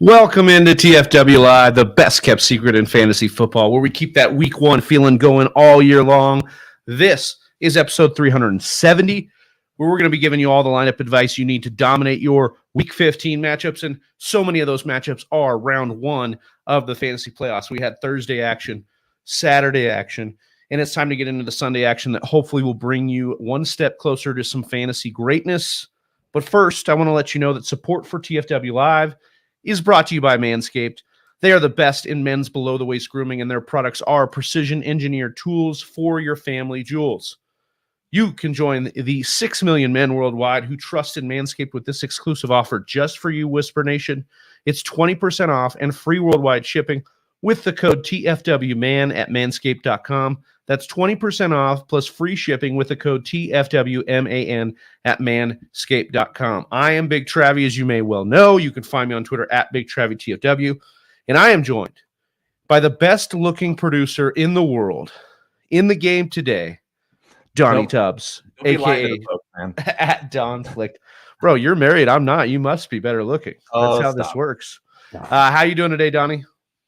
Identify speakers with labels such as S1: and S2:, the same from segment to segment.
S1: Welcome into TFW Live, the best kept secret in fantasy football, where we keep that week one feeling going all year long. This is episode 370, where we're going to be giving you all the lineup advice you need to dominate your week 15 matchups. And so many of those matchups are round one of the fantasy playoffs. We had Thursday action, Saturday action, and it's time to get into the Sunday action that hopefully will bring you one step closer to some fantasy greatness. But first, I want to let you know that support for TFW Live is brought to you by Manscaped. They are the best in men's below-the-waist grooming, and their products are precision-engineered tools for your family jewels. You can join the 6 million men worldwide who trust in Manscaped with this exclusive offer just for you, Whisper Nation. It's 20% off and free worldwide shipping with the code TFWMAN at manscaped.com. That's 20% off plus free shipping with the code TFWMAN at manscaped.com. I am Big Travie, as you may well know. You can find me on Twitter at BigTravieTFW. And I am joined by the best-looking producer in the world, in the game today, Donnie Tubbs, a.k.a. at Don Flick. Bro, you're married. I'm not. You must be better looking. That's how this works. How you doing today, Donnie?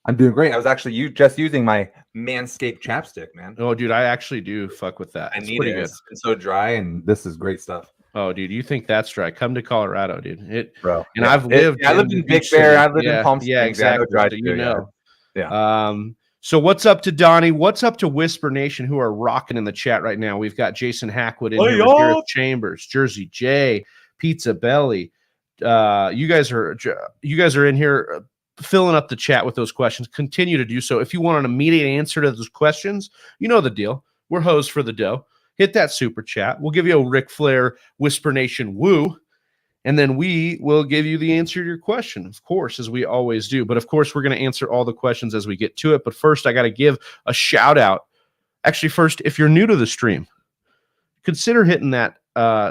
S2: I'm doing great. I was actually just using my Manscaped chapstick, man.
S1: Oh, dude, I actually do fuck with that.
S2: It's pretty good. It's so dry, and this is great stuff.
S1: Oh, dude, you think that's dry? Come to Colorado, dude.
S2: Bro.
S1: And I've lived.
S2: I lived in Big Bear. I lived in Palm Springs.
S1: Yeah, exactly.
S2: Dry
S1: So you know.
S2: Yeah.
S1: So what's up to Donnie? What's up to Whisper Nation, who are rocking in the chat right now? We've got Jason Hackwood in here with Gareth Chambers, Jersey J, Pizza Belly. You guys are in here filling up the chat with those questions. Continue to do so. If you want an immediate answer to those questions, you know the deal. We're hoes for the dough. Hit that super chat. We'll give you a Ric Flair Whisper Nation woo, and then we will give you the answer to your question, of course, as we always do. But, of course, we're going to answer all the questions as we get to it. But first, I got to give a shout-out. Actually, first, if you're new to the stream, consider hitting that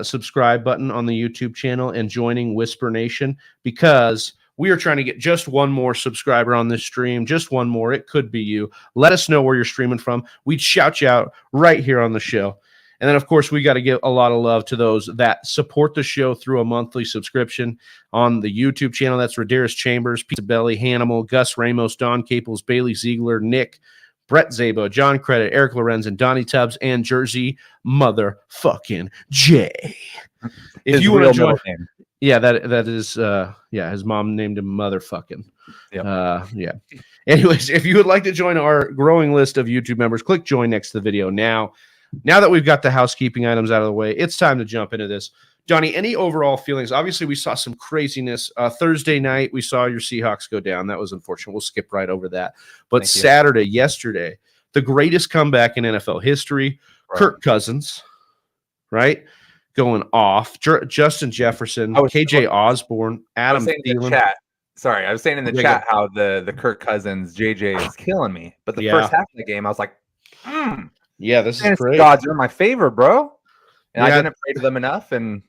S1: subscribe button on the YouTube channel and joining Whisper Nation, because we are trying to get just one more subscriber on this stream, just one more. It could be you. Let us know where you're streaming from. We'd shout you out right here on the show. And then, of course, we got to give a lot of love to those that support the show through a monthly subscription on the YouTube channel. That's Radaris Chambers, Pizza Belly, Hannibal, Gus Ramos, Don Caples, Bailey Ziegler, Nick, Brett Zabo, John Credit, Eric Lorenz, and Donnie Tubbs, and Jersey motherfucking J. If you want to join, yeah, that is his mom named him motherfucking. Yep. Yeah. Anyways, if you would like to join our growing list of YouTube members, click join next to the video now. Now that we've got the housekeeping items out of the way, it's time to jump into this. Johnny, any overall feelings? Obviously, we saw some craziness. Thursday night, we saw your Seahawks go down. That was unfortunate. We'll skip right over that. But Saturday, yesterday, the greatest comeback in NFL history, right. Kirk Cousins, right? Going off. Justin Jefferson, KJ Osborne, Adam Thielen.
S2: I was saying in the chat how the Kirk Cousins, JJ is killing me. But the first half of the game, I was like,
S1: yeah, this is great.
S2: Gods are in my favor, bro. And I didn't pray to them enough. And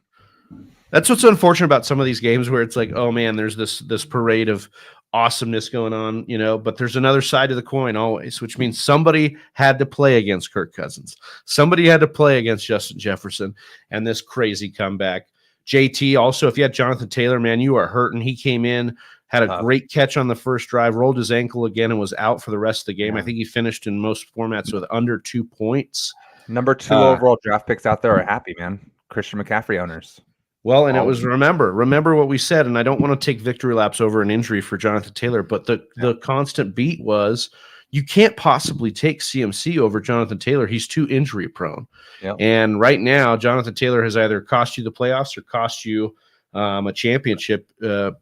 S1: that's what's unfortunate about some of these games where it's like, oh man, there's this parade of awesomeness going on, but there's another side to the coin always, which means somebody had to play against Kirk Cousins. Somebody had to play against Justin Jefferson and this crazy comeback. JT, also, if you had Jonathan Taylor, man, you are hurting. He came in, had a great catch on the first drive, rolled his ankle again, and was out for the rest of the game. I think he finished in most formats with under 2 points.
S2: Number 2 overall draft picks out there are happy, man. Christian McCaffrey owners.
S1: Well, and it was remember what we said, and I don't want to take victory laps over an injury for Jonathan Taylor, but the constant beat was you can't possibly take CMC over Jonathan Taylor. He's too injury prone. Yep. And right now, Jonathan Taylor has either cost you the playoffs or cost you a championship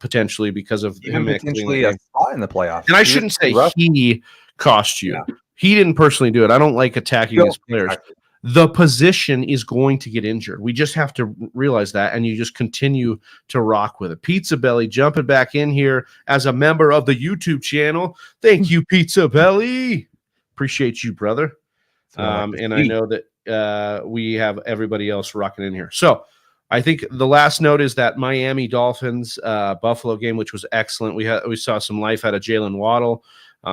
S1: potentially because of
S2: him potentially a spot in the playoffs.
S1: And I shouldn't say he cost you. Yeah. He didn't personally do it. I don't like attacking his players. Exactly. The position is going to get injured. We just have to realize that, and you just continue to rock with it. Pizza Belly jumping back in here as a member of the YouTube channel. Thank you, Pizza Belly. Appreciate you, brother. And I know that we have everybody else rocking in here. So I think the last note is that Miami Dolphins Buffalo game, which was excellent. We saw some life out of Jalen Waddle.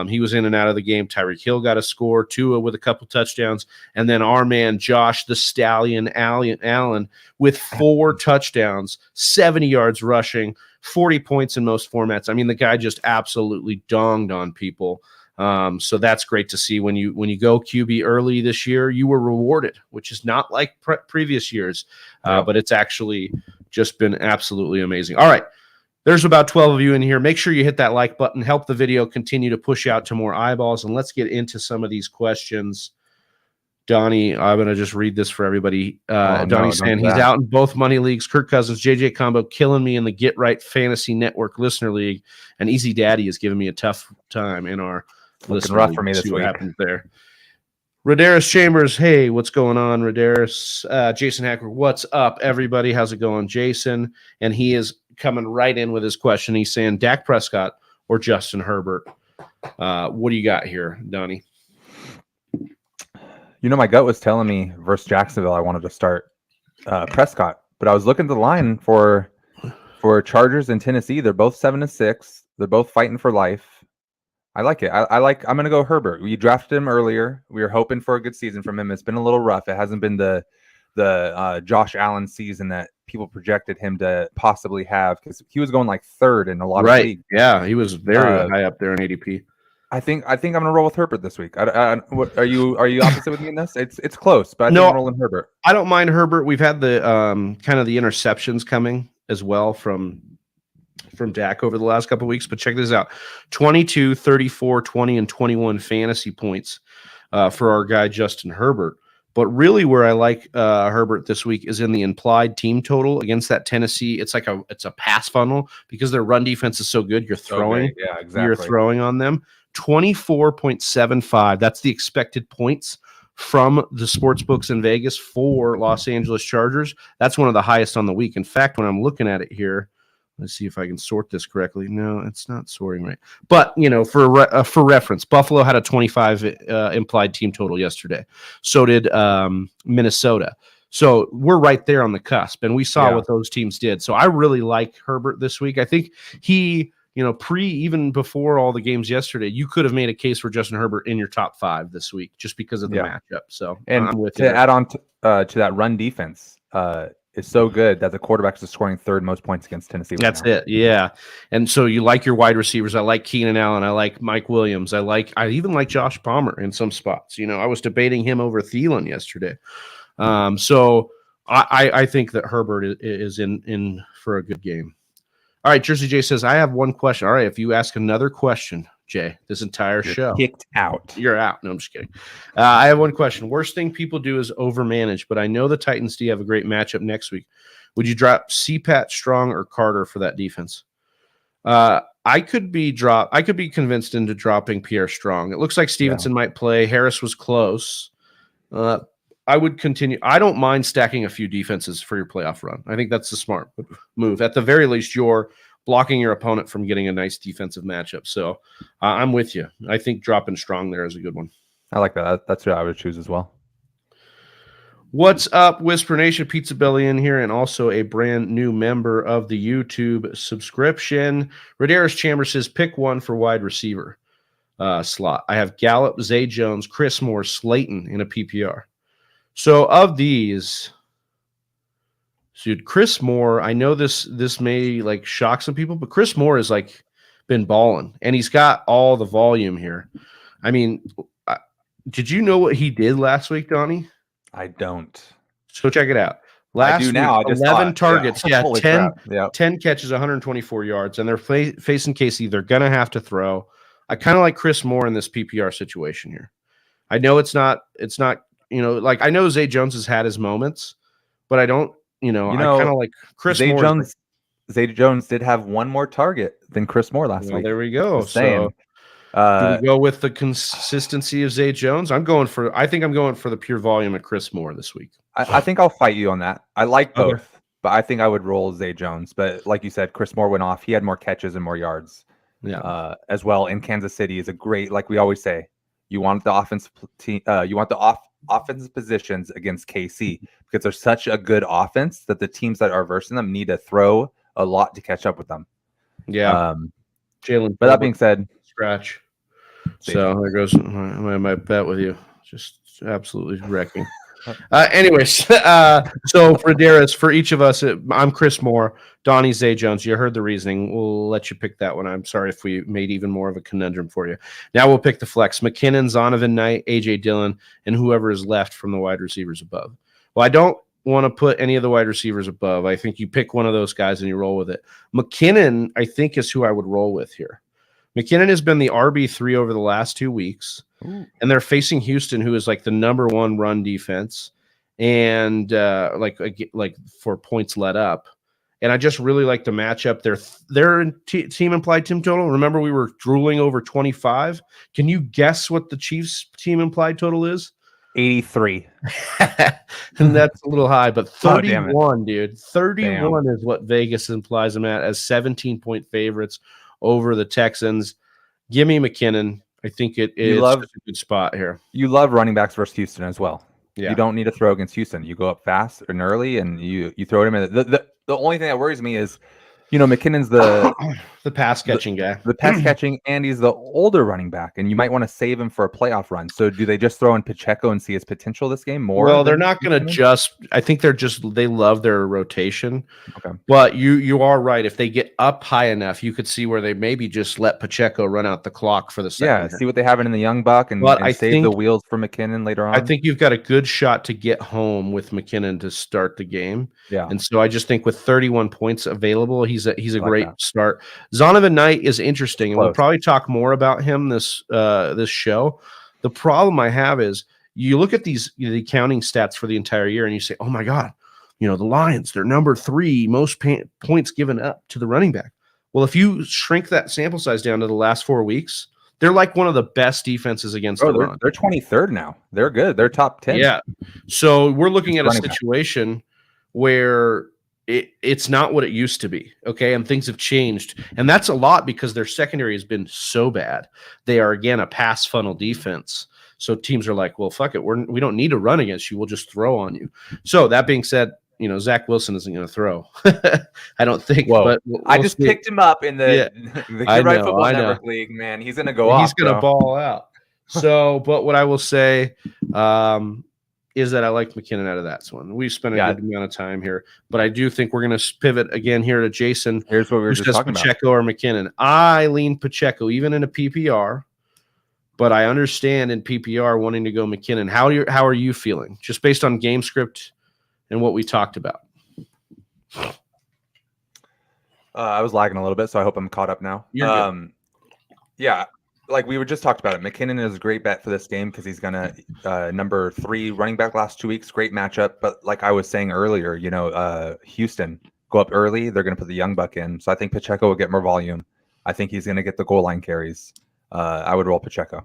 S1: He was in and out of the game. Tyreek Hill got a score, Tua with a couple touchdowns, and then our man Josh the Stallion Allen with 4 touchdowns, 70 yards rushing, 40 points in most formats. I mean, the guy just absolutely donged on people. So that's great to see. When you go QB early this year, you were rewarded, which is not like previous years, but it's actually just been absolutely amazing. All right. There's about 12 of you in here. Make sure you hit that like button. Help the video continue to push out to more eyeballs. And let's get into some of these questions. Donnie, I'm going to just read this for everybody. Donnie's saying he's out in both money leagues. Kirk Cousins, JJ combo killing me in the Get Right Fantasy Network Listener League. And Easy Daddy is giving me a tough time in our Listener
S2: rough
S1: League.
S2: For me this
S1: week.
S2: What
S1: happens there? Rodaris Chambers, hey, what's going on, Rodaris? Jason Hacker, what's up, everybody? How's it going, Jason? And he is coming right in with his question. He's saying Dak Prescott or Justin Herbert. What do you got here, Donnie?
S2: My gut was telling me versus Jacksonville I wanted to start Prescott, but I was looking at the line for Chargers and Tennessee. They're both 7-6. They're both fighting for life. I like it. I'm going to go Herbert. We drafted him earlier. We were hoping for a good season from him. It's been a little rough. It hasn't been the Josh Allen season that people projected him to possibly have, because he was going like 3rd in a lot of leagues.
S1: Yeah, he was very high up there in ADP.
S2: I think I'm going to roll with Herbert this week. What, are you opposite with me in this? It's close, but I think I'm rolling Herbert.
S1: I don't mind Herbert. We've had the kind of the interceptions coming as well from Dak over the last couple of weeks, but check this out: 22, 34, 20, and 21 fantasy points for our guy Justin Herbert. But really, where I like Herbert this week is in the implied team total against that Tennessee. It's a pass funnel because their run defense is so good. You're throwing, You're throwing on them. 24.75. That's the expected points from the sports books in Vegas for Los Angeles Chargers. That's one of the highest on the week. In fact, when I'm looking at it here, let's see if I can sort this correctly. No, it's not sorting right. But, for reference, Buffalo had a 25 implied team total yesterday. So did Minnesota. So we're right there on the cusp, and we saw what those teams did. So I really like Herbert this week. I think he, even before all the games yesterday, you could have made a case for Justin Herbert in your top 5 this week just because of the matchup. So
S2: I'm with you. Add on to that run defense, is so good that the quarterbacks are scoring 3rd most points against Tennessee.
S1: That's it. Yeah. And so you like your wide receivers. I like Keenan Allen. I like Mike Williams. I even like Josh Palmer in some spots. I was debating him over Thielen yesterday. So I think that Herbert is in for a good game. All right. Jersey J says, I have one question. All right. If you ask another question, Jay, this entire show,
S2: kicked out.
S1: You're out. No, I'm just kidding. I have one question. Worst thing people do is overmanage, but I know the Titans do have a great matchup next week. Would you drop CPAT, Strong, or Carter for that defense? I could be convinced into dropping Pierre Strong. It looks like Stevenson might play. Harris was close. I would continue. I don't mind stacking a few defenses for your playoff run. I think that's the smart move. At the very least, you're blocking your opponent from getting a nice defensive matchup. So I'm with you. I think dropping Strong there is a good one.
S2: I like that. That's what I would choose as well.
S1: What's up, Whisper Nation? Pizza Belly in here, and also a brand new member of the YouTube subscription. Rodaris Chambers says, pick one for wide receiver slot. I have Gallup, Zay Jones, Chris Moore, Slayton in a PPR. So of these, dude, Chris Moore, I know this may shock some people, but Chris Moore has been balling, and he's got all the volume here. I mean, did you know what he did last week, Donnie?
S2: I don't.
S1: So check it out.
S2: Last week,
S1: I just 11 targets, 10 catches, 124 yards, and they're facing KC. They're gonna have to throw. I kind of like Chris Moore in this PPR situation here. I know it's not. I know Zay Jones has had his moments, but I don't. I kind of like Chris Moore.
S2: Zay Jones did have one more target than Chris Moore last week.
S1: There we go. So, do we go with the consistency of Zay Jones? I think I'm going for the pure volume of Chris Moore this week.
S2: I think I'll fight you on that. I like both, but I think I would roll Zay Jones. But like you said, Chris Moore went off. He had more catches and more yards. As well. In Kansas City is a great, like we always say, you want the offensive team. You want the offensive positions against KC because they're such a good offense that the teams that are versing them need to throw a lot to catch up with them.
S1: Yeah.
S2: Jalen. But that being said,
S1: scratch. So there goes my bet with you. Just absolutely wrecking. Anyways, so for Darius, for each of us, I'm Chris Moore, Donnie Zay Jones. You heard the reasoning. We'll let you pick that one. I'm sorry if we made even more of a conundrum for you. Now we'll pick the flex: McKinnon, Zonovan Knight, AJ Dillon, and whoever is left from the wide receivers above. Well, I don't want to put any of the wide receivers above. I think you pick one of those guys and you roll with it. McKinnon, I think, is who I would roll with here. McKinnon has been the RB3 over the last 2 weeks. Ooh. And they're facing Houston, who is like the number one run defense, and like for points let up. And I just really like the matchup. Their team implied team total. Remember, we were drooling over 25. Can you guess what the Chiefs team implied total is?
S2: 83.
S1: And that's a little high, but 31, dude. 31 is what Vegas implies them at as 17-point favorites over the Texans. Give me McKinnon. I think it is a good spot here.
S2: You love running backs versus Houston as well.
S1: Yeah.
S2: You don't need to throw against Houston. You go up fast and early, and you throw him in. The only thing that worries me is, McKinnon's the
S1: pass catching guy.
S2: The pass catching, and he's the older running back, and you might want to save him for a playoff run. So do they just throw in Pacheco and see his potential this game more?
S1: Well, they're not going to I think they love their rotation.
S2: Okay.
S1: But you are right. If they get up high enough, you could see where they maybe just let Pacheco run out the clock for the second.
S2: Yeah, see what they have in the young buck and save the wheels for McKinnon later on.
S1: I think you've got a good shot to get home with McKinnon to start the game.
S2: Yeah.
S1: And so I just think with 31 points available, he's a great start. Zonovan Knight is interesting, and we'll probably talk more about him this show. The problem I have is you look at these the counting stats for the entire year, and you say, "Oh my God, the Lions, they're number 3 most points given up to the running back." Well, if you shrink that sample size down to the last 4 weeks, they're like one of the best defenses against the run.
S2: They're 23rd now. They're good. They're top 10.
S1: Yeah. So we're looking at a situation where it's not what it used to be, okay? And things have changed. And that's a lot because their secondary has been so bad. They are, again, a pass funnel defense. So teams are like, well, fuck it. We don't need to run against you. We'll just throw on you. So that being said, Zach Wilson isn't going to throw. I don't think.
S2: Whoa.
S1: But
S2: I just picked him up in the Good Right Football Network League, man. He's going to go off.
S1: He's going to ball out. So, but what I will say is that I like McKinnon out of that one. We spent a good amount of time here, but I do think we're going to pivot again here to Jason.
S2: Here's what we were just talking about.
S1: Pacheco or McKinnon. I lean Pacheco, even in a PPR, but I understand in PPR wanting to go McKinnon. How are you feeling? Just based on game script and what we talked about.
S2: I was lagging a little bit, so I hope I'm caught up now. Yeah. Like we were just talked about it. McKinnon is a great bet for this game because he's gonna number 3 running back last 2 weeks. Great matchup. But like I was saying earlier, Houston go up early. They're gonna put the young buck in. So I think Pacheco will get more volume. I think he's gonna get the goal line carries. I would roll Pacheco.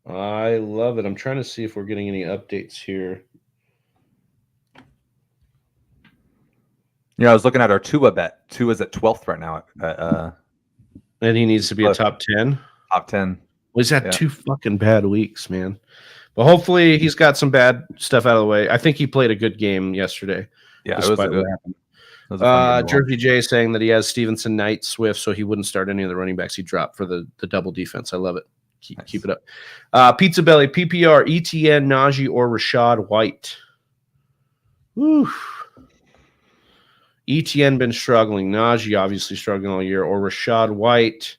S1: I love it. I'm trying to see if we're getting any updates here.
S2: I was looking at our Tua bet. Tua's at 12th right now.
S1: And he needs to be a top 10.
S2: Top 10.
S1: Well, he's had 2 fucking bad weeks, man. But hopefully he's got some bad stuff out of the way. I think he played a good game yesterday.
S2: Yeah, it was good.
S1: Jersey J saying that he has Stevenson, Knight, Swift, so he wouldn't start any of the running backs he dropped for the double defense. I love it. Keep it up. Pizza Belly, PPR, ETN, Najee, or Rashad White. Woo. ETN been struggling. Najee obviously struggling all year. Or Rashad White,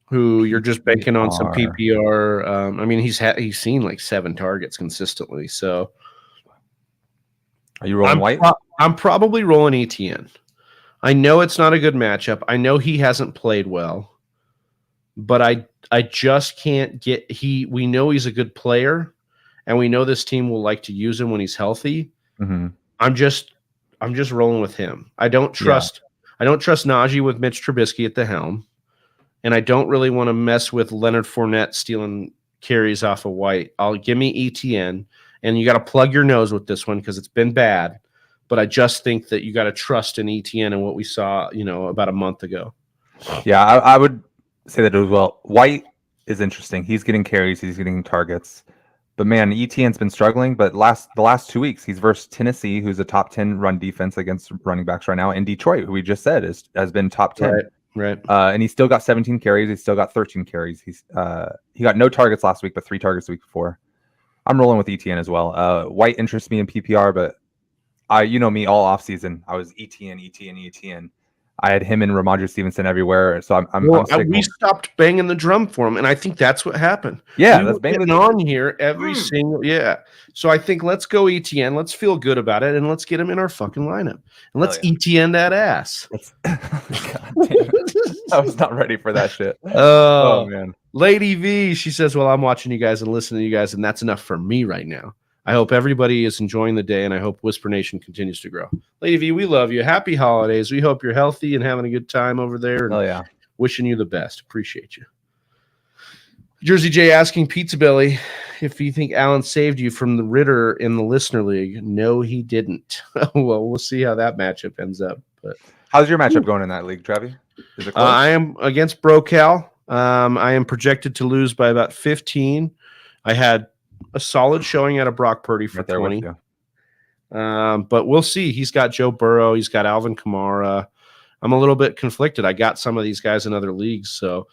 S1: who you're just banking on some PPR. He's seen like 7 targets consistently. So
S2: are you rolling White?
S1: I'm probably rolling ETN. I know it's not a good matchup. I know he hasn't played well, but I just can't get we know he's a good player, and we know this team will like to use him when he's healthy.
S2: Mm-hmm.
S1: I'm just rolling with him. I don't trust Najee with Mitch Trubisky at the helm, and I don't really want to mess with Leonard Fournette stealing carries off of White. Give me ETN, and you got to plug your nose with this one because it's been bad. But I just think that you got to trust in ETN and what we saw, about a month ago.
S2: Yeah, I would say that as well. White is interesting. He's getting carries. He's getting targets. But man, ETN's been struggling. But the last 2 weeks, he's versus Tennessee, who's a top 10 run defense against running backs right now, and Detroit, who we just said has been top 10.
S1: Right. Right.
S2: And he still got 17 carries. He still got 13 carries. He got no targets last week, but 3 targets the week before. I'm rolling with ETN as well. White interests me in PPR, but you know me, all offseason, I was ETN. I had him and Ramondre Stevenson everywhere, so
S1: we stopped banging the drum for him, and I think that's what happened.
S2: Yeah,
S1: we
S2: that's
S1: banging on here every single So I think let's go ETN. Let's feel good about it, and let's get him in our fucking lineup, and let's ETN that ass.
S2: God damn it. I was not ready for that shit.
S1: Oh
S2: man,
S1: Lady V, she says, "Well, I'm watching you guys and listening to you guys, and that's enough for me right now. I hope everybody is enjoying the day, and I hope Whisper Nation continues to grow." Lady V, we love you. Happy holidays. We hope you're healthy and having a good time over there. And wishing you the best. Appreciate you. Jersey J asking Pizza Belly if you think Allen saved you from the Ritter in the listener league. No, he didn't. Well, we'll see how that matchup ends up. But
S2: how's your matchup going in that league, Travi? Is it close?
S1: I am against BroCal. I am projected to lose by about 15. I had a solid showing out of Brock Purdy for 20. But we'll see. He's got Joe Burrow. He's got Alvin Kamara. I'm a little bit conflicted. I got some of these guys in other leagues, so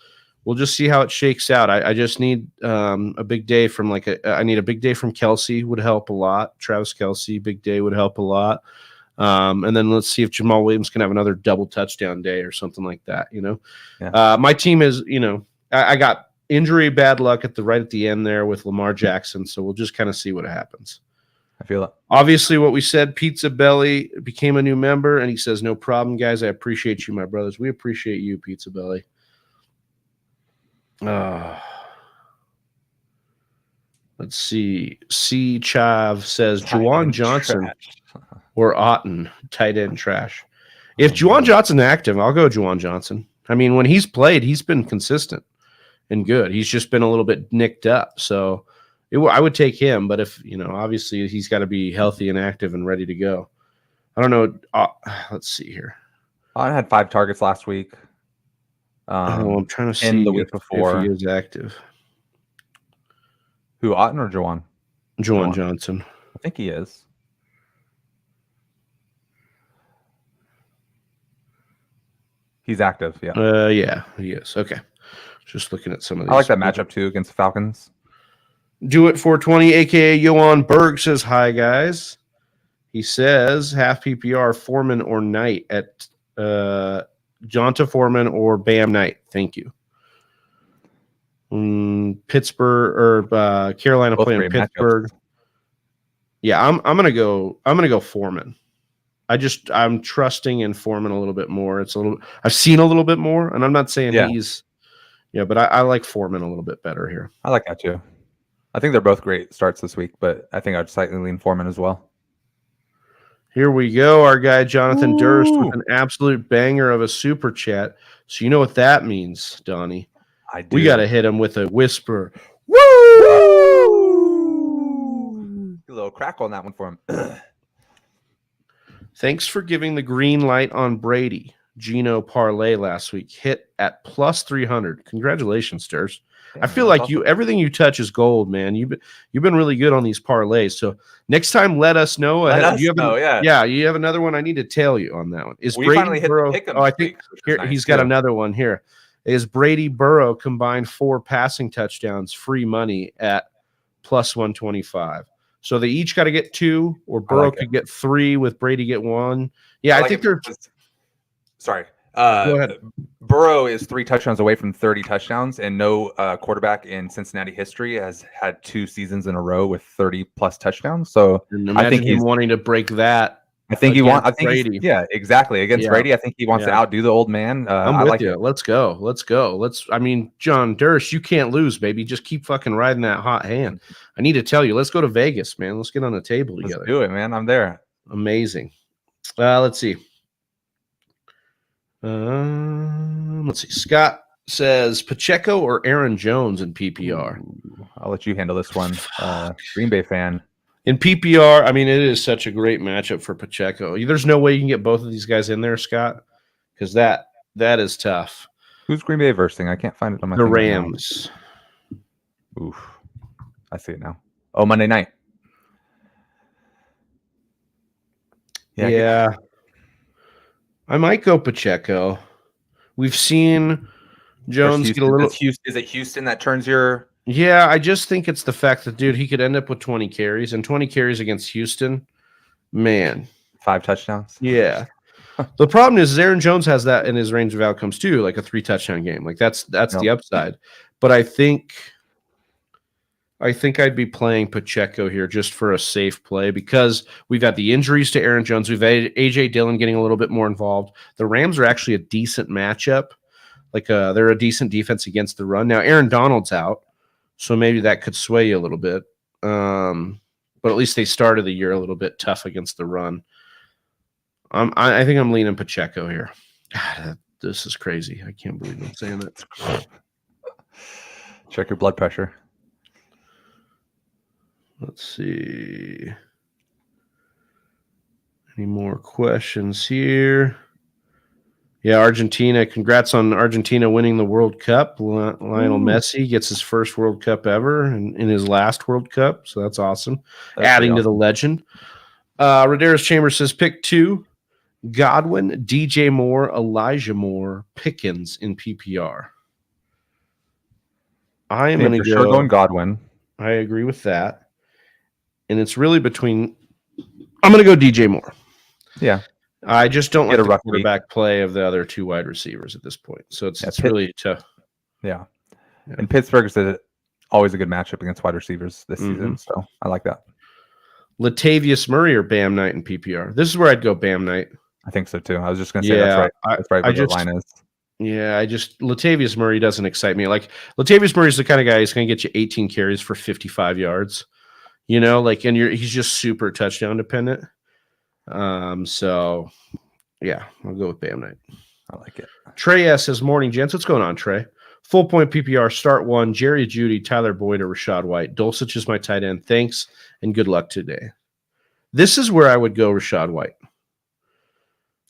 S1: we'll just see how it shakes out. I just need a big day from I need a big day from Kelsey would help a lot. Travis Kelsey, big day would help a lot. And then let's see if Jamal Williams can have another double touchdown day or something like that. My team is, I got injury, bad luck right at the end there with Lamar Jackson. So we'll just kind of see what happens.
S2: I feel it.
S1: Obviously, what we said, Pizza Belly became a new member, and he says, "No problem, guys. I appreciate you, my brothers. We appreciate you, Pizza Belly." Let's see. C. Chav says, Juwan Johnson or Otten, tight end trash. If Juwan Johnson's active, I'll go Juwan Johnson. I mean, when he's played, he's been consistent and good. He's just been a little bit nicked up, so I would take him. But if obviously he's got to be healthy and active and ready to go. I don't know. Let's see here.
S2: I had 5 targets last week.
S1: I'm trying to see
S2: the week before
S1: if he is active.
S2: Who, Otten or Juwan?
S1: Juwan Johnson.
S2: I think he is. He's active, yeah.
S1: Yeah, he is. Okay. Just looking at some of these.
S2: I like that matchup too against the Falcons.
S1: Do it 420, aka Johan Berg says hi, guys. He says half PPR Foreman or Knight at Jonta Foreman or Bam Knight. Thank you. Pittsburgh or Carolina
S2: Both
S1: playing Pittsburgh. Matchups. Yeah, I'm gonna go Foreman. I'm trusting in Foreman a little bit more. I've seen a little bit more, and I'm not saying he's but I like Foreman a little bit better here.
S2: I like that too. I think they're both great starts this week, but I think I'd slightly lean Foreman as well.
S1: Here we go. Our guy Jonathan Durst with an absolute banger of a super chat. So you know what that means, Donnie.
S2: I do.
S1: We got to hit him with a whisper.
S2: Woo! A little crack on that one for him.
S1: Thanks for giving the green light on Brady. Gino parlay last week hit at plus 300. Congratulations, Durst. I feel like awesome. Everything you touch is gold, man. You've been really good on these parlays. So next time, let us know. You have another one. I need to tell you on that one. Is
S2: we
S1: Brady
S2: finally hit
S1: Burrow?
S2: The pick 'em
S1: I think here nice he's got another one here. Is Brady Burrow combined 4 passing touchdowns, free money at plus 125? So they each got to get 2, or Burrow could get 3 with Brady get 1. Yeah, I think they're.
S2: Sorry.
S1: Go ahead.
S2: Burrow is 3 touchdowns away from 30 touchdowns, and no quarterback in Cincinnati history has had 2 seasons in a row with 30-plus touchdowns. So
S1: I think he's wanting to break that.
S2: I think Brady. Yeah, exactly. Against Brady, I think he wants to outdo the old man.
S1: I'm with you. Let's go. Jon Durst, you can't lose, baby. Just keep fucking riding that hot hand. I need to tell you, let's go to Vegas, man. Let's get on the table together.
S2: Let's do it, man. I'm there.
S1: Amazing. Let's see. Let's see. Scott says Pacheco or Aaron Jones in PPR.
S2: I'll let you handle this one. Green Bay fan.
S1: In PPR, I mean, it is such a great matchup for Pacheco. There's no way you can get both of these guys in there, Scott, because that is tough.
S2: Who's Green Bay versing? I can't find it on my.
S1: The Rams.
S2: Now. Oof, I see it now. Oh, Monday night. Yeah. I might go Pacheco.
S1: We've seen Jones get a little.
S2: Is it Houston that turns your?
S1: Yeah, I just think it's the fact that, dude, he could end up with 20 carries, and 20 carries against Houston, man.
S2: 5 touchdowns.
S1: Yeah. The problem is Aaron Jones has that in his range of outcomes too, like a 3 touchdown game. Like that's the upside. But I think I'd be playing Pacheco here just for a safe play because we've got the injuries to Aaron Jones. We've had A.J. Dillon getting a little bit more involved. The Rams are actually a decent matchup. Like they're a decent defense against the run. Now Aaron Donald's out, so maybe that could sway you a little bit. But at least they started the year a little bit tough against the run. I think I'm leaning Pacheco here. God, this is crazy. I can't believe I'm saying that.
S2: Check your blood pressure.
S1: Let's see. Any more questions here? Yeah, Argentina. Congrats on Argentina winning the World Cup. Lionel Messi gets his first World Cup ever in his last World Cup. So that's awesome. Adding to the legend. Roderis Chambers says pick 2. Godwin, DJ Moore, Elijah Moore, Pickens in PPR. I am going to go.
S2: Sure going Godwin.
S1: I agree with that. And it's really between. I'm going to go DJ Moore.
S2: Yeah.
S1: I just don't like the quarterback play of the other 2 wide receivers at this point. So it's really tough.
S2: Yeah. And Pittsburgh is always a good matchup against wide receivers this season. So I like that.
S1: Latavius Murray or Bam Knight in PPR? This is where I'd go Bam Knight.
S2: I think so too. I was just going to say that's right. That's right where the line is.
S1: Yeah, Latavius Murray doesn't excite me. Like Latavius Murray is the kind of guy who's going to get you 18 carries for 55 yards. You know, like, and he's just super touchdown dependent. So yeah, I'll go with Bam Knight.
S2: I like it.
S1: Trey S says, morning, gents. What's going on, Trey? Full point PPR, start 1, Jerry Jeudy, Tyler Boyd, or Rachaad White. Dulcich is my tight end. Thanks, and good luck today. This is where I would go Rachaad White.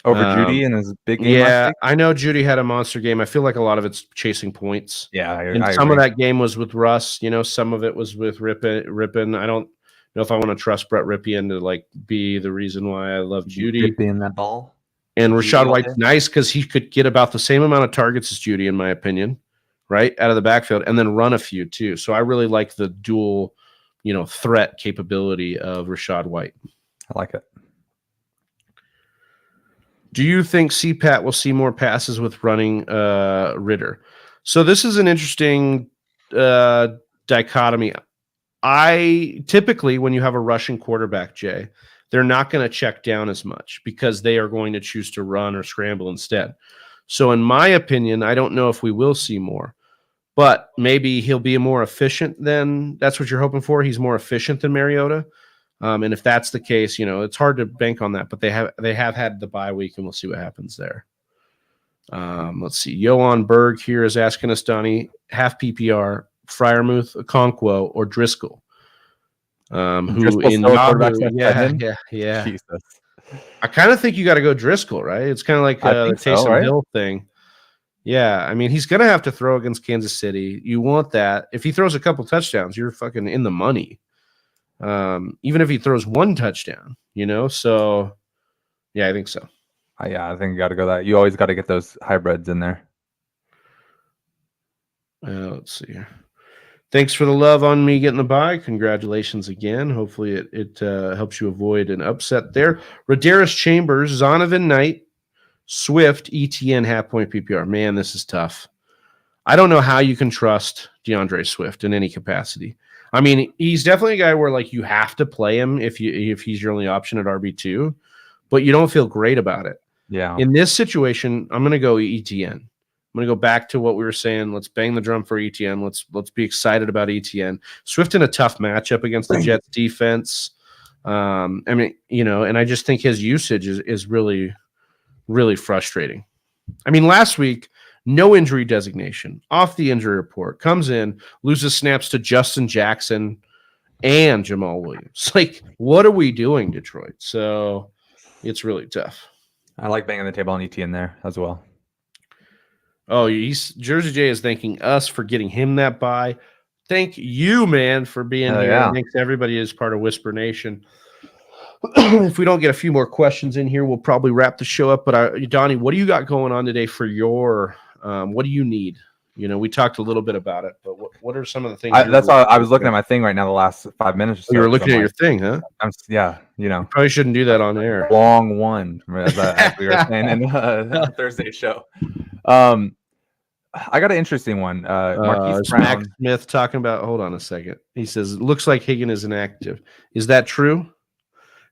S2: Over Jeudy in his big game.
S1: Yeah, I know Jeudy had a monster game. I feel like a lot of it's chasing points.
S2: Yeah,
S1: I some agree. Of that game was with Russ. You know, some of it was with Rippin. I don't know if I want to trust Brett Ripien to like be the reason why I love Jeudy.
S2: Ripien that ball.
S1: And Rachaad White's nice because he could get about the same amount of targets as Jeudy, in my opinion, right out of the backfield, and then run a few too. So I really like the dual, threat capability of Rachaad White.
S2: I like it.
S1: Do you think CPAT will see more passes with running Ritter? So this is an interesting dichotomy. I typically, when you have a rushing quarterback, Jay, they're not going to check down as much because they are going to choose to run or scramble instead. So in my opinion, I don't know if we will see more, but maybe he'll be more efficient than that's what you're hoping for. He's more efficient than Mariota. And if that's the case, it's hard to bank on that, but they have had the bye week, and we'll see what happens there. Let's see. Johan Berg here is asking us, Donnie, half PPR, Freiermuth, Okonkwo, or Driscoll. Who in yeah.
S2: Jesus.
S1: I kind of think you got to go Driscoll, right? It's kind of like the Taysom Hill thing. Yeah, I mean, he's going to have to throw against Kansas City. You want that. If he throws a couple touchdowns, you're fucking in the money. Even if he throws 1 touchdown, so yeah, I think so.
S2: I think you got to go that. You always got to get those hybrids in there.
S1: Let's see here. Thanks for the love on me getting the bye. Congratulations again. Hopefully it helps you avoid an upset there. Roderis Chambers, Zonovan Knight, Swift, ETN, half point PPR. Man, this is tough. I don't know how you can trust DeAndre Swift in any capacity. I mean, he's definitely a guy where like you have to play him if he's your only option at RB2, but you don't feel great about it.
S2: Yeah.
S1: In this situation, I'm going to go ETN. I'm going to go back to what we were saying. Let's bang the drum for ETN. Let's be excited about ETN. Swift in a tough matchup against the Jets defense. I mean, and I just think his usage is really, really frustrating. I mean, last week, no injury designation, off the injury report, comes in, loses snaps to Justin Jackson and Jamal Williams. Like, what are we doing, Detroit? So it's really tough.
S2: I like banging the table on ETN there as well.
S1: Oh, Jersey J is thanking us for getting him that bye. Thank you, man, for being here.
S2: Yeah.
S1: Thanks to everybody as part of Whisper Nation. if we don't get a few more questions in here, we'll probably wrap the show up. But Donnie, what do you got going on today for your? What do you need? We talked a little bit about it, but what are some of the things?
S2: That's all. I was looking at my thing right now. The last 5 minutes. Or so,
S1: you were looking at your thing, huh?
S2: You
S1: probably shouldn't do that on air.
S2: Long one, as we were saying in Thursday show. I got an interesting one. Marquise Brown.
S1: Max Smith talking about. Hold on a second. He says it looks like Higgin is inactive. Is that true?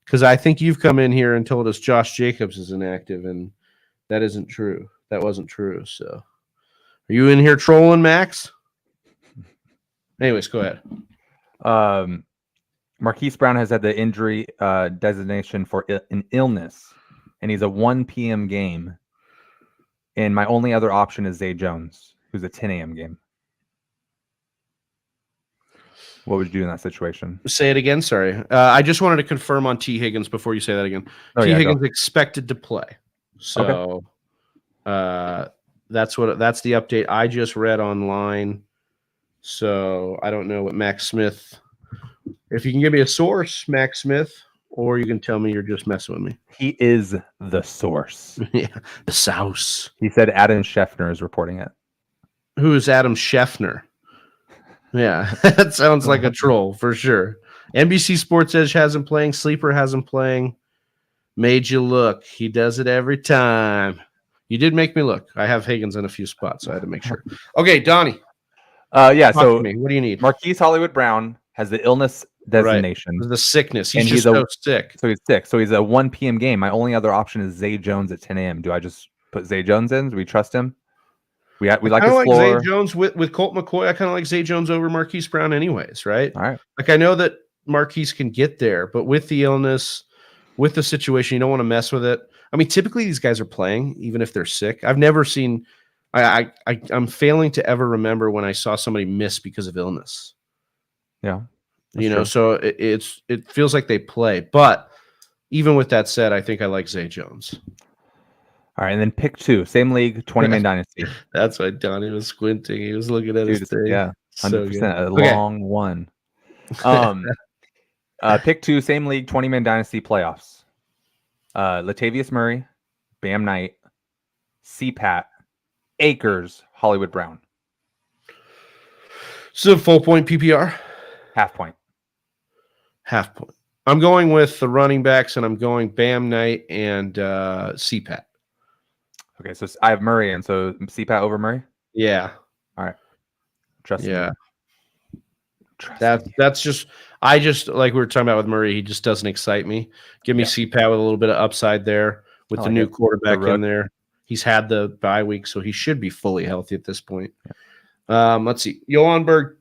S1: Because I think you've come in here and told us Josh Jacobs is inactive, and that isn't true. That wasn't true. So, are you in here trolling, Max? Anyways, go ahead.
S2: Marquise Brown has had the injury designation for an illness, and he's a 1 p.m. game. And my only other option is Zay Jones, who's a 10 a.m. game. What would you do in that situation?
S1: Say it again. Sorry. I just wanted to confirm on T. Higgins before you say that again. Higgins expected to play. So that's the update I just read online. So I don't know what Max Smith, if you can give me a source, Max Smith, or you can tell me you're just messing with me.
S2: He is the source.
S1: Yeah, the source.
S2: He said Adam Schefter is reporting it.
S1: Who is Adam Schefter? Yeah, that sounds like a troll for sure. NBC Sports Edge has him playing. Sleeper has him playing. Made you look. He does it every time. You did make me look. I have Higgins in a few spots, so I had to make sure. Okay, Donnie.
S2: So
S1: what do you need?
S2: Marquise Hollywood Brown has the illness designation.
S1: Right. The sickness. He's so sick.
S2: So he's sick. So he's a 1 p.m. game. My only other option is Zay Jones at 10 a.m. Do I just put Zay Jones in? Do we trust him? We like to
S1: like Zay Jones with Colt McCoy. I kind of like Zay Jones over Marquise Brown anyways, right?
S2: All right.
S1: Like I know that Marquise can get there, but with the illness, with the situation, you don't want to mess with it. I mean, typically these guys are playing even if they're sick. I've never seen I'm failing to ever remember when I saw somebody miss because of illness.
S2: Yeah.
S1: True. So it feels like they play. But even with that said, I think I like Zay Jones.
S2: All right, and then pick 2, same league, 20-man dynasty.
S1: That's why Donnie was squinting. He was looking at his thing.
S2: Yeah, 100%. Long one. Pick 2, same league, 20-man dynasty playoffs. Latavius Murray, Bam Knight, CPAT, Akers, Hollywood Brown.
S1: So full point PPR?
S2: Half point.
S1: I'm going with the running backs, and I'm going Bam Knight and CPAT.
S2: Okay, so I have Murray, and so CPAT over Murray?
S1: Yeah.
S2: All right. Trust me.
S1: Yeah. That's just like we were talking about with Murray, he just doesn't excite me. Give me CPAT with a little bit of upside there with the new quarterback in there. He's had the bye week, so he should be fully healthy at this point. Yeah. Let's see. Johan Berg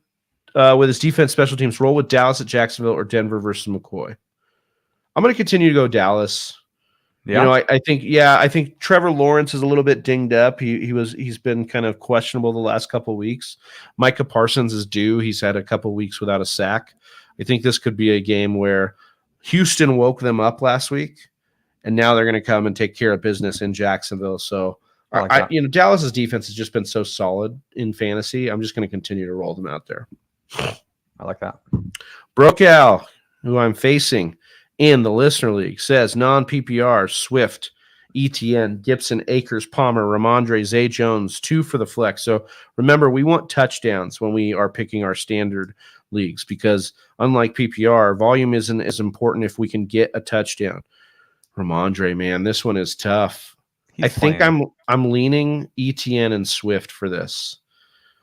S1: with his defense special teams, roll with Dallas at Jacksonville or Denver versus McCoy. I'm going to continue to go Dallas. Yeah. I think Trevor Lawrence is a little bit dinged up. He's been kind of questionable the last couple of weeks. Micah Parsons is due. He's had a couple of weeks without a sack. I think this could be a game where Houston woke them up last week, and now they're going to come and take care of business in Jacksonville. So, Dallas's defense has just been so solid in fantasy. I'm just going to continue to roll them out there.
S2: I like that.
S1: Brocal, who I'm facing in the Listener League, says non-PPR, Swift, ETN, Gibson, Akers, Palmer, Ramondre, Zay Jones, 2 for the flex. So remember, we want touchdowns when we are picking our standard leagues because unlike PPR, volume isn't as important if we can get a touchdown. Ramondre, man, this one is tough. I think I'm leaning ETN and Swift for this.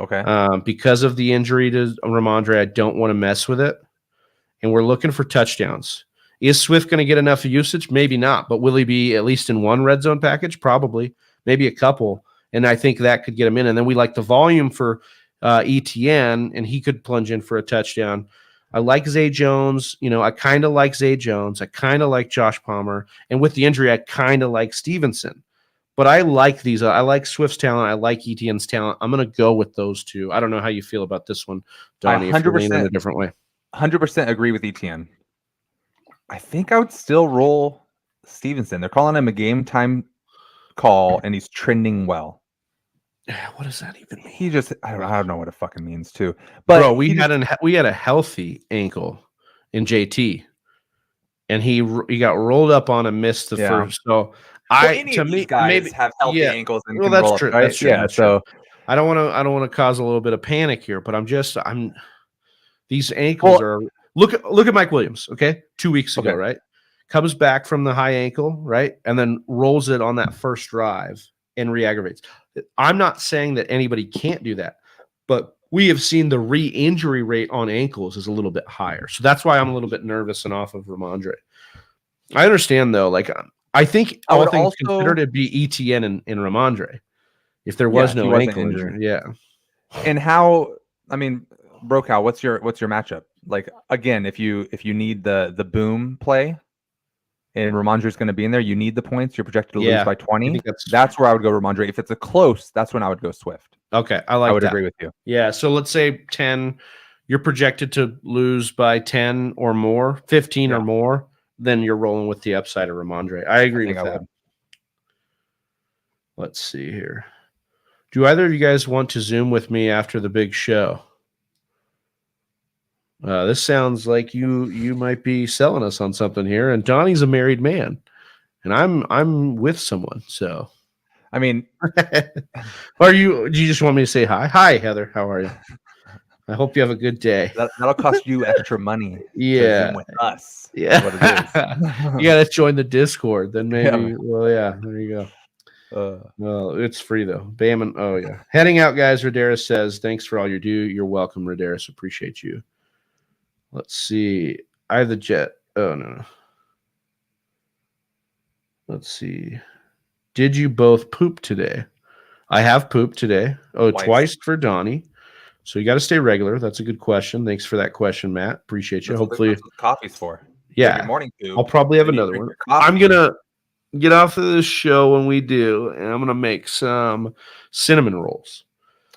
S2: Okay.
S1: Because of the injury to Ramondre, I don't want to mess with it. And we're looking for touchdowns. Is Swift going to get enough usage? Maybe not. But will he be at least in one red zone package? Probably. Maybe a couple. And I think that could get him in. And then we like the volume for ETN, and he could plunge in for a touchdown. I like Zay Jones. I kind of like Zay Jones. I kind of like Josh Palmer. And with the injury, I kind of like Stevenson. But I like these. I like Swift's talent. I like ETN's talent. I'm going to go with those two. I don't know how you feel about this one, Donnie, if you're leaning a different way.
S2: 100% agree with ETN. I think I would still roll Stevenson. They're calling him a game time call, and he's trending well.
S1: What does that even mean?
S2: He just I don't know what it fucking means too. But
S1: bro, we had a healthy ankle in JT. and he got rolled up on and missed the first. So
S2: any of these guys have healthy ankles and can roll up, right?
S1: That's true.
S2: Yeah,
S1: that's
S2: so
S1: true. I don't want to cause a little bit of panic here, but these ankles are. Look at Mike Williams. Okay, 2 weeks ago, right? Comes back from the high ankle, right, and then rolls it on that first drive and re-aggravates. I'm not saying that anybody can't do that, but we have seen the re-injury rate on ankles is a little bit higher. So that's why I'm a little bit nervous and off of Ramondre. I understand, though. Like, I think all things considered, it'd be ETN and Ramondre if there was no ankle injury. Yeah.
S2: And how, I mean, Brocal, what's your matchup? Like, again, if you need the boom play and Ramondre's going to be in there, you need the points. You're projected to lose by 20. That's where I would go Ramondre. If it's a close, that's when I would go Swift.
S1: Okay, I would
S2: agree with you.
S1: Yeah, so let's say 10, you're projected to lose by 10 or more, 15 or more, then you're rolling with the upside of Ramondre. I agree with that. Let's see here. Do either of you guys want to Zoom with me after the big show? This sounds like you might be selling us on something here. And Donnie's a married man, and I'm with someone. So,
S2: I mean,
S1: do you just want me to say hi? Hi, Heather. How are you? I hope you have a good day.
S2: That'll cost you extra money.
S1: Yeah,
S2: to Zoom with us.
S1: Yeah, what it is. You gotta join the Discord. Then maybe. Yeah. Well, yeah. There you go. Well, it's free though. Bam. Oh yeah. Heading out, guys. Rodaris says, "Thanks for all you do. You're welcome, Rodaris. Appreciate you." Let's see. I have the jet. Oh, no. Let's see. Did you both poop today? I have pooped today. Oh, twice for Donnie. So you got to stay regular. That's a good question. Thanks for that question, Matt. Appreciate you. Hopefully.
S2: That's what coffee's for.
S1: Yeah.
S2: Morning poop.
S1: I'll probably have another one. I'm going to get off of this show when we do, and I'm going to make some cinnamon rolls.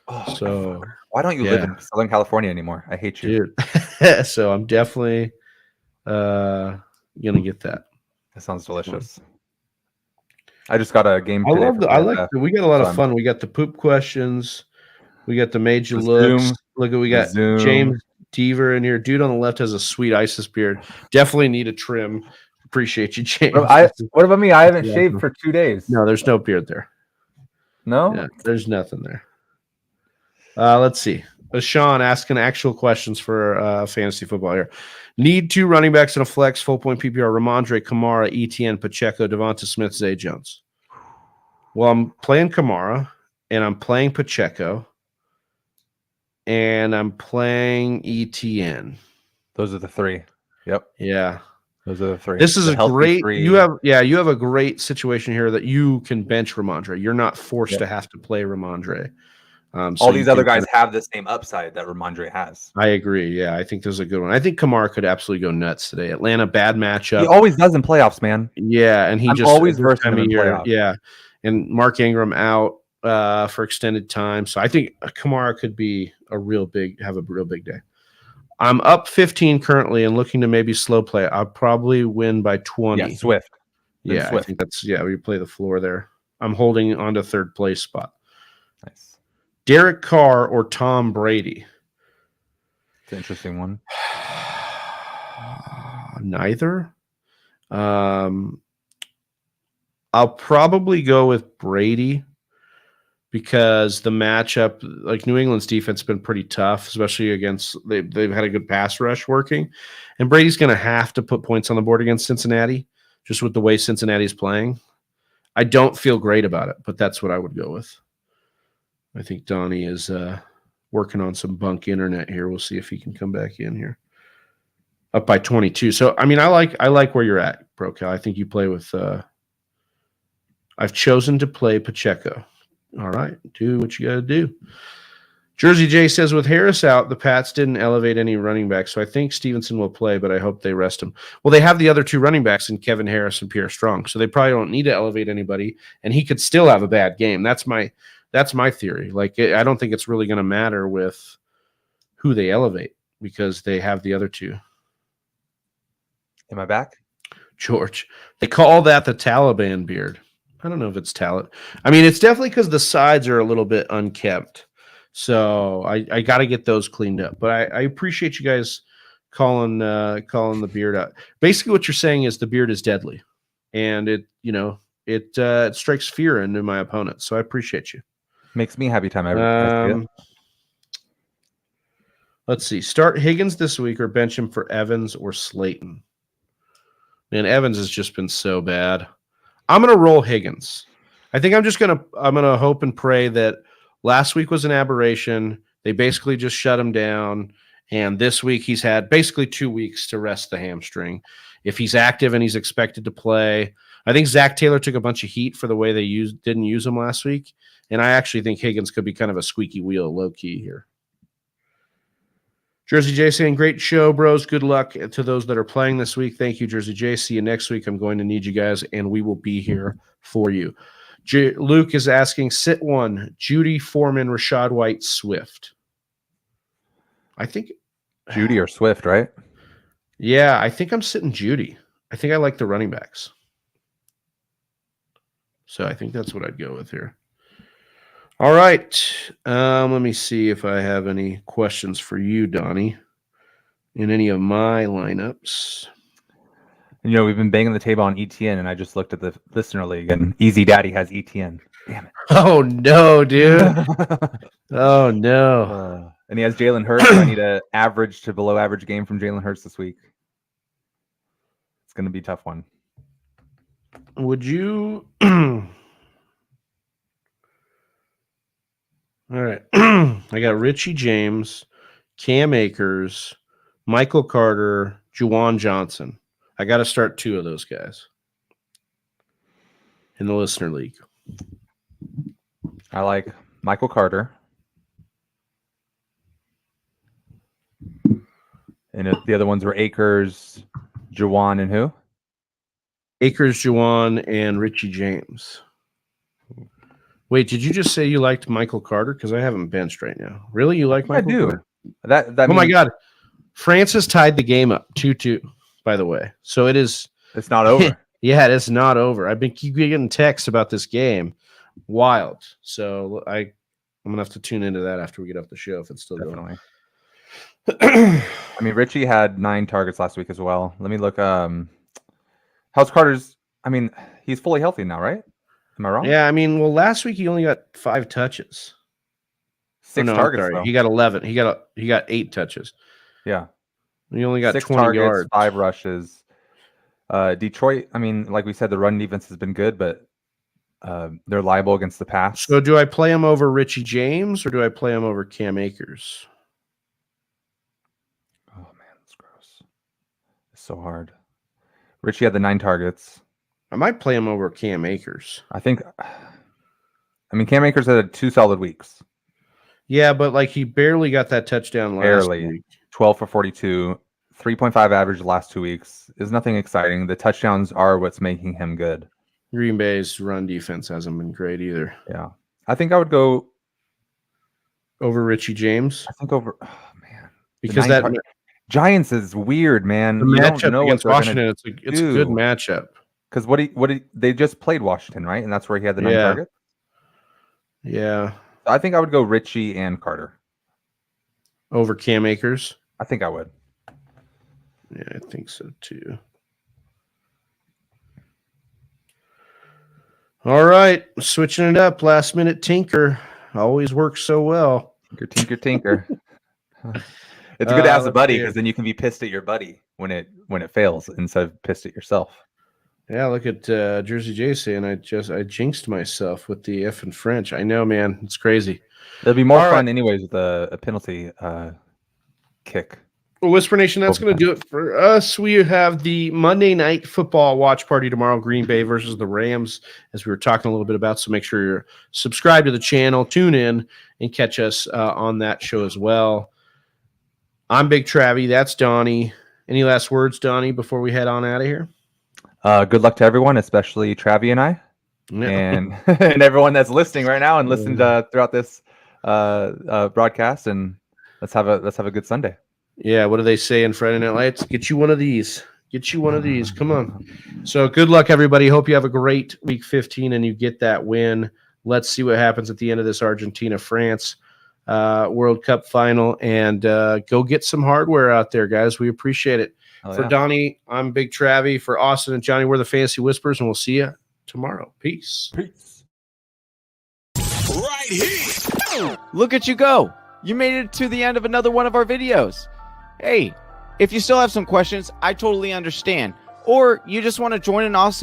S2: Oh, so why don't you live in Southern California anymore? I hate you.
S1: Dude. So I'm definitely gonna get that.
S2: That sounds delicious. I just got a game today.
S1: We got a lot of fun. We got the poop questions. We got the major looks. Look at we got James Deaver in here. Dude on the left has a sweet ISIS beard. Definitely need a trim. Appreciate you, James.
S2: What about me? I haven't shaved for 2 days.
S1: No, there's no beard there.
S2: No?
S1: Yeah, there's nothing there. Let's see. Sean asking actual questions for fantasy football here. Need 2 running backs in a flex, full point PPR, Ramondre, Kamara, ETN, Pacheco, Devonta Smith, Zay Jones. Well, I'm playing Kamara, and I'm playing Pacheco, and I'm playing ETN.
S2: Those are the 3. Yep.
S1: Yeah.
S2: Those are the 3.
S1: This is a great 3. You have a great situation here that you can bench Ramondre. You're not forced to have to play Ramondre.
S2: All these other guys have the same upside that Ramondre has.
S1: I agree. Yeah, I think this is a good one. I think Kamara could absolutely go nuts today. Atlanta, bad matchup.
S2: He always does in playoffs, man.
S1: Yeah, and he just
S2: always versus him in playoffs.
S1: Yeah, and Mark Ingram out for extended time. So I think Kamara could be have a real big day. I'm up 15 currently and looking to maybe slow play. I'll probably win by 20.
S2: Yeah, Swift.
S1: Yeah, Swift. I think that's we play the floor there. I'm holding on to third place spot.
S2: Nice.
S1: Derek Carr or Tom Brady?
S2: It's an interesting one.
S1: Neither. I'll probably go with Brady because the matchup, like New England's defense, has been pretty tough, especially against they've had a good pass rush working, and Brady's going to have to put points on the board against Cincinnati, just with the way Cincinnati's playing. I don't feel great about it, but that's what I would go with. I think Donnie is working on some bunk internet here. We'll see if he can come back in here. Up by 22. So, I mean, I like where you're at, Brocal. I think you play with I've chosen to play Pacheco. All right. Do what you got to do. Jersey J says, with Harris out, the Pats didn't elevate any running backs, so I think Stevenson will play, but I hope they rest him. Well, they have the other 2 running backs in Kevin Harris and Pierre Strong, so they probably don't need to elevate anybody, and he could still have a bad game. That's my theory. Like, I don't think it's really going to matter with who they elevate because they have the other 2.
S2: Am I back?
S1: George. They call that the Taliban beard. I don't know if it's talent. I mean, it's definitely because the sides are a little bit unkempt. So I got to get those cleaned up. But I appreciate you guys calling the beard out. Basically, what you're saying is the beard is deadly, and it strikes fear into my opponent. So I appreciate you.
S2: Makes me happy time I see it.
S1: Let's see. Start Higgins this week or bench him for Evans or Slayton. Man, Evans has just been so bad. I'm gonna roll Higgins. I think I'm gonna hope and pray that last week was an aberration. They basically just shut him down. And this week he's had basically 2 weeks to rest the hamstring. If he's active and he's expected to play, I think Zach Taylor took a bunch of heat for the way they didn't use him last week. And I actually think Higgins could be kind of a squeaky wheel, low key here. Jersey J saying, great show, bros. Good luck to those that are playing this week. Thank you, Jersey J. See you next week. I'm going to need you guys, and we will be here for you. Luke is asking, sit one, Judy, Foreman, Rashad White, Swift. I think
S2: Judy or Swift, right?
S1: Yeah, I think I'm sitting Judy. I think I like the running backs. So I think that's what I'd go with here. All right. Let me see if I have any questions for you, Donnie, in any of my lineups.
S2: We've been banging the table on ETN, and I just looked at the listener league, and Easy Daddy has ETN. Damn it.
S1: Oh, no, dude. Oh, no.
S2: And he has Jalen Hurts. So I need an average to below average game from Jalen Hurts this week. It's going to be a tough one.
S1: Would you... All right. I got Richie James, Cam Akers, Michael Carter, Juwan Johnson. I got to start 2 of those guys in the listener league.
S2: I like Michael Carter. And the other ones were Akers, Juwan, and who?
S1: Akers, Juwan, and Richie James. Wait, did you just say you liked Michael Carter? Because I haven't benched right now. Really? You like Michael Carter?
S2: That
S1: oh, my God. France tied the game up 2-2, by the way. So it's
S2: not over.
S1: Yeah, it's not over. I've been getting texts about this game. Wild. So I'm going to have to tune into that after we get off the show if it's still going.
S2: I mean, Richie had 9 targets last week as well. Let me look. How's Carter's? I mean, he's fully healthy now, right? Am I wrong?
S1: Yeah, I mean, well, last week he only got 5 touches.
S2: 6 targets.
S1: He got 11. He got 8 touches.
S2: Yeah,
S1: he only got
S2: 6
S1: 20
S2: targets,
S1: yards,
S2: 5 rushes. Detroit. I mean, like we said, the run defense has been good, but they're liable against the pass.
S1: So, do I play him over Richie James or do I play him over Cam Akers?
S2: Oh man, that's gross. It's so hard. Richie had the 9 targets.
S1: I might play him over Cam Akers.
S2: Cam Akers had 2 solid weeks.
S1: Yeah, but he barely got that touchdown last week.
S2: 12 for 42, 3.5 average the last 2 weeks. Is nothing exciting. The touchdowns are what's making him good.
S1: Green Bay's run defense hasn't been great either.
S2: Yeah. I think I would go
S1: over Richie James.
S2: I think over man.
S1: Because
S2: Giants is weird, man.
S1: The matchup against Washington, it's a good matchup.
S2: Because they just played Washington, right? And that's where he had the 9 targets.
S1: Yeah.
S2: I think I would go Richie and Carter.
S1: Over Cam Akers?
S2: I think I would.
S1: Yeah, I think so too. All right. Switching it up. Last minute tinker. Always works so well.
S2: Tinker. It's good to ask a buddy because then you can be pissed at your buddy when it fails instead of pissed at yourself.
S1: Yeah, look at Jersey J saying I jinxed myself with the F in French. I know, man. It's crazy.
S2: It'll be more fun anyways with a penalty kick.
S1: Well, Whisper Nation, that's going to do it for us. We have the Monday Night Football watch party tomorrow, Green Bay versus the Rams, as we were talking a little bit about. So make sure you're subscribed to the channel, tune in, and catch us on that show as well. I'm Big Travie. That's Donnie. Any last words, Donnie, before we head on out of here?
S2: Good luck to everyone, especially Travie and I, and everyone that's listening right now and listened throughout this broadcast. And let's have a good Sunday.
S1: Yeah, what do they say in Friday Night Lights? Get you one of these. Come on. So good luck, everybody. Hope you have a great week 15 and you get that win. Let's see what happens at the end of this Argentina-France World Cup final, and go get some hardware out there, guys. We appreciate it. For Donnie, I'm Big Travie. For Austin and Johnny, we're the Fantasy Whispers, and we'll see you tomorrow. Peace.
S3: Right here.
S4: Look at you go. You made it to the end of another one of our videos. Hey, if you still have some questions, I totally understand. Or you just want to join an awesome